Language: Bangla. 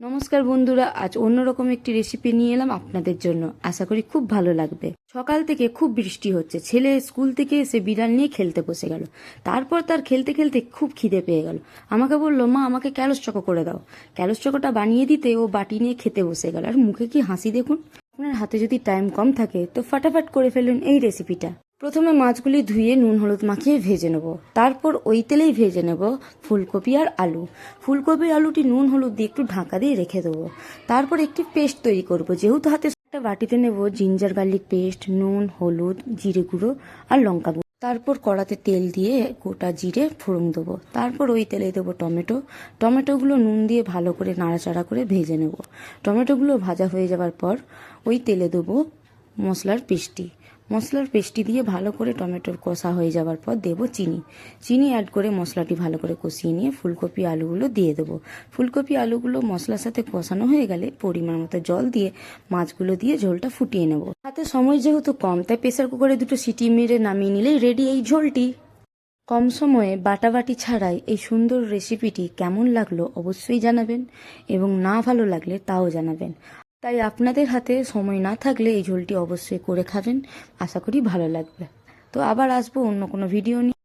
নমস্কার বন্ধুরা, আজ অন্যরকম একটি রেসিপি নিয়ে এলাম আপনাদের জন্য। আশা করি খুব ভালো লাগবে। সকাল থেকে খুব বৃষ্টি হচ্ছে, ছেলে স্কুল থেকে এসে বিড়াল নিয়ে খেলতে বসে গেল। তারপর তার খেলতে খেলতে খুব খিদে পেয়ে গেল। আমাকে বলল, মা আমাকে ক্যালস চকো করে দাও। ক্যালস চকোটা বানিয়ে দিতে ও বাটি নিয়ে খেতে বসে গেল। আর মুখে কি হাসি দেখুন। আপনার হাতে যদি টাইম কম থাকে তো ফাটাফাট করে ফেলুন এই রেসিপিটা। প্রথমে মাছগুলি ধুয়ে নুন হলুদ মাখিয়ে ভেজে নেব। তারপর ওই তেলেই ভেজে নেব ফুলকপি আর আলু। ফুলকপির আলুটি নুন হলুদ দিয়ে একটু ঢাকা দিয়ে রেখে দেবো। তারপর একটি পেস্ট তৈরি করব। যেহেতু হাতে একটা বাটিতে নেব জিঞ্জার গার্লিক পেস্ট, নুন, হলুদ, জিরে গুঁড়ো আর লঙ্কা গুঁড়ো। তারপর কড়াতে তেল দিয়ে গোটা জিরে ফোড়ন দেবো। তারপর ওই তেলে দেবো টমেটোগুলো নুন দিয়ে ভালো করে নাড়াচাড়া করে ভেজে নেব। টমেটোগুলো ভাজা হয়ে যাওয়ার পর ওই তেলে দেবো মশলার পেস্টটি দিয়ে ভালো করে টমেটোর কষা হয়ে যাওয়ার পর দেবো চিনি অ্যাড করে মশলাটি ভালো করে কষিয়ে নিয়ে ফুলকপি আলুগুলো দিয়ে দেবো। ফুলকপি আলুগুলো মশলার সাথে কষানো হয়ে গেলে পরিমাণ মতো জল দিয়ে মাছগুলো দিয়ে ঝোলটা ফুটিয়ে নেব। হাতে সময় যেহেতু কম, তাই প্রেসার কুকারে 2টো সিটি মেরে নামিয়ে নিলেই রেডি এই ঝোলটি। কম সময়ে বাটাবাটি ছাড়াই এই সুন্দর রেসিপিটি কেমন লাগলো অবশ্যই জানাবেন, এবং না ভালো লাগলে তাও জানাবেন। তাই আপনাদের হাতে সময় না থাকলে এই ঝোলটি অবশ্যই করে খাবেন। আশা করি ভালো লাগবে। তো আবার আসবো অন্য কোনো ভিডিও নিয়ে।